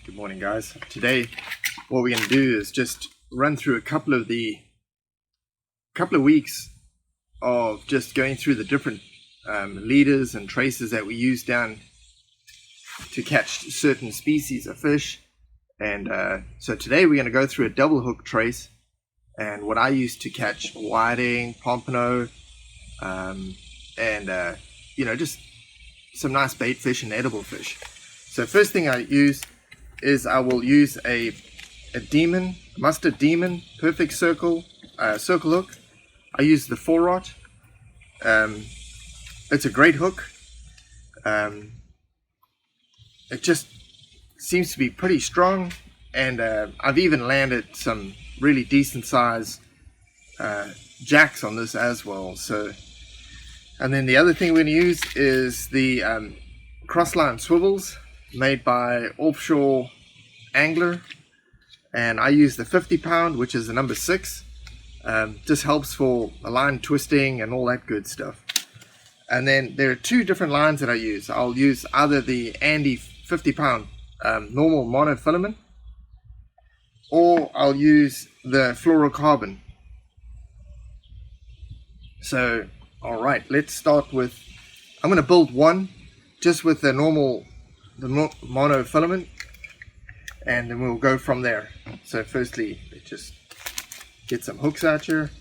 Good morning, guys. Today what we're going to do is just run through a couple of weeks of just going through the different leaders and traces that we use down to catch certain species of fish. And so today we're going to go through a double hook trace and what I use to catch whiting, pompano, and just some nice bait fish and edible fish. So first thing I use is I will use a mustard demon perfect circle hook. I use the 4-aught. It's a great hook. It just seems to be pretty strong, and I've even landed some really decent size jacks on this as well. So, and then the other thing we're going to use is the crossline swivels made by Offshore Angler, and I use the 50-pound, which is the number 6. Just helps for line twisting and all that good stuff. And then there are two different lines that I use. I'll use either the Andy 50-pound normal monofilament, or I'll use the fluorocarbon. So, alright, let's start with, I'm going to build one just with the monofilament, and then we'll go from there. So firstly, let's just get some hooks out here.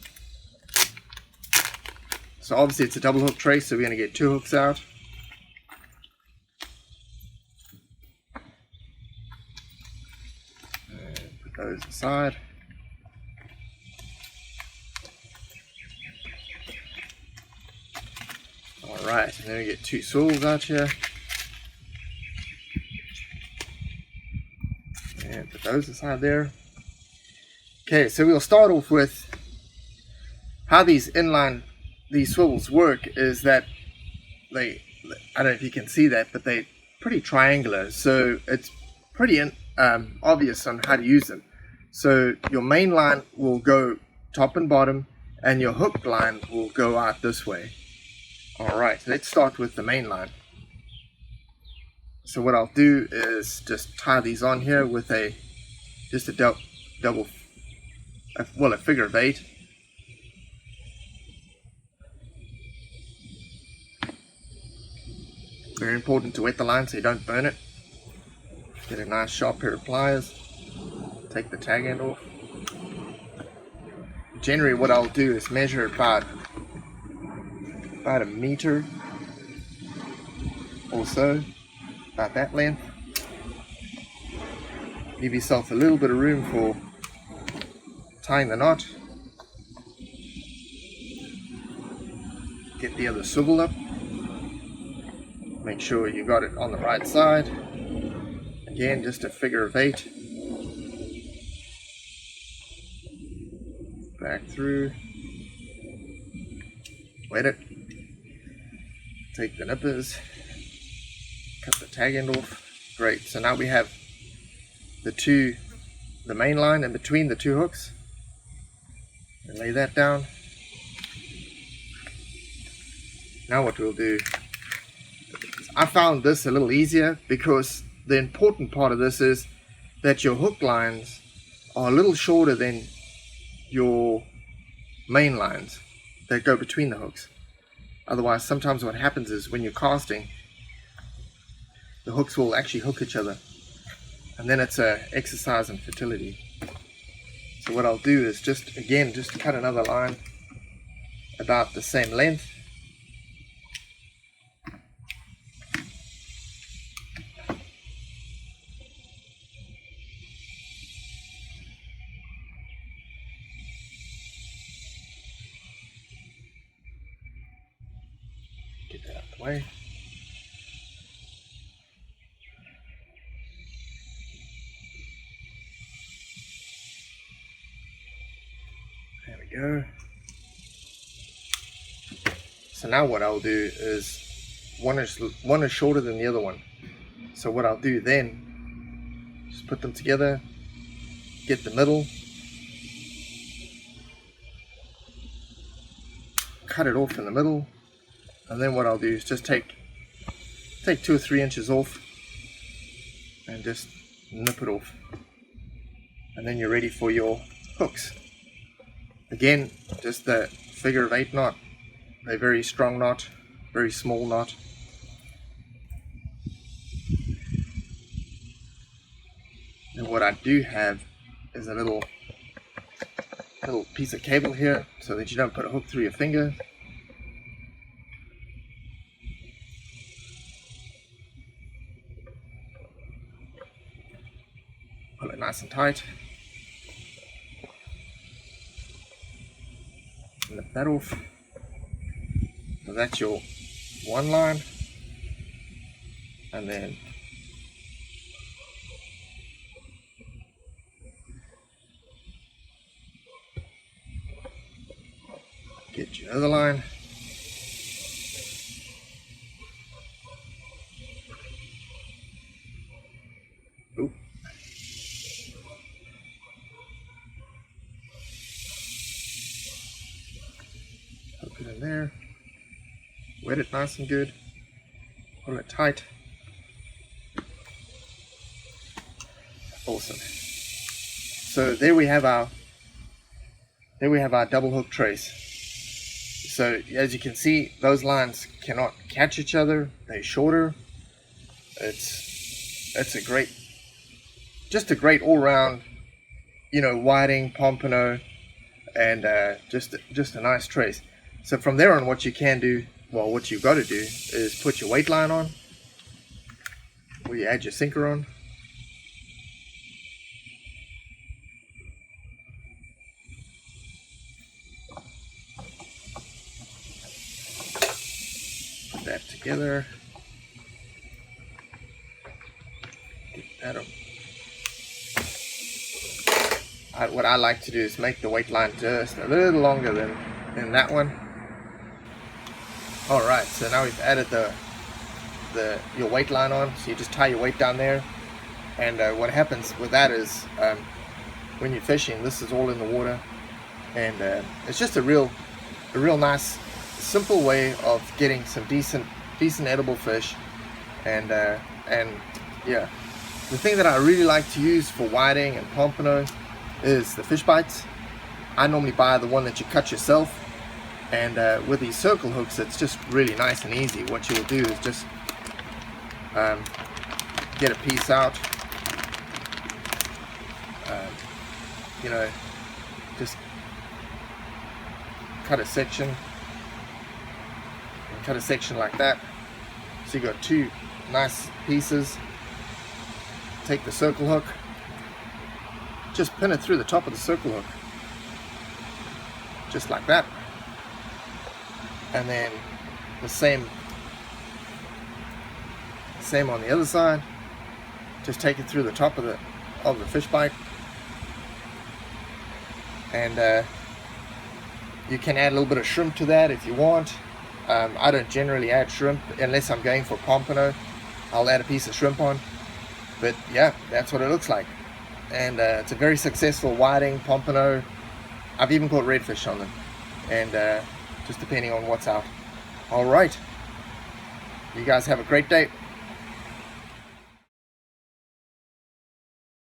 So obviously it's a double hook trace, so we're going to get 2 hooks out. And put those aside. Alright, and then we get 2 swivels out here. And put those aside there. Okay, so we'll start off with how these swivels work. Is that I don't know if you can see that, but they're pretty triangular, so it's pretty obvious on how to use them. So your main line will go top and bottom, and your hook line will go out this way. Alright, let's start with the main line. So what I'll do is just tie these on here with a figure of 8. Very important to wet the line so you don't burn it. Get a nice sharp pair of pliers. Take the tag end off. Generally what I'll do is measure about a meter or so. About that length. Leave yourself a little bit of room for tying the knot. Get the other swivel up. Make sure you got it on the right side. Again, just a figure of 8. Back through. Wet it. Take the nippers. Cut the tag end off. Great. So now we have the main line in between the 2 hooks. And lay that down. Now what we'll do, I found this a little easier because the important part of this is that your hook lines are a little shorter than your main lines that go between the hooks. Otherwise, sometimes what happens is when you're casting, the hooks will actually hook each other, and then it's an exercise in fertility. So what I'll do is just cut another line about the same length. Get that out of the way. There we go. So now what I'll do is one is shorter than the other one. So what I'll do then, just put them together, get the middle, cut it off in the middle, and then what I'll do is just take 2 or 3 inches off and just nip it off. And then you're ready for your hooks. Again, just the figure of 8 knot, a very strong knot, very small knot. And what I do have is a little piece of cable here so that you don't put a hook through your finger. Pull it nice and tight. Lift that off. So that's your one line, and then get your other line. Oop. Hook it in there. Wet it nice and good. Pull it tight. Awesome. So there we have our double hook trace. So as you can see, those lines cannot catch each other. They're shorter. It's a great, just a great all-round, whiting, pompano, and just a nice trace. So from there on, what you can do, well, what you've got to do is put your weight line on, where you add your sinker on. Put that together. Get that up. What I like to do is make the weight line just a little longer than that one. Alright, so now we've added your weight line on, so you just tie your weight down there, and what happens with that is when you're fishing, this is all in the water, and it's just a real nice, simple way of getting some decent edible fish, and yeah, the thing that I really like to use for whiting and pompano is the fish bites. I normally buy the one that you cut yourself. And with these circle hooks, it's just really nice and easy. What you'll do is just get a piece out, just cut a section, and cut a section like that. So you got two nice pieces. Take the circle hook, just pin it through the top of the circle hook, just like that. And then the same on the other side. Just take it through the top of the fish bite, and you can add a little bit of shrimp to that if you want. I don't generally add shrimp unless I'm going for pompano. I'll add a piece of shrimp on, but yeah, that's what it looks like. And it's a very successful whiting, pompano. I've even caught redfish on them, and just depending on what's out. All right, you guys have a great day.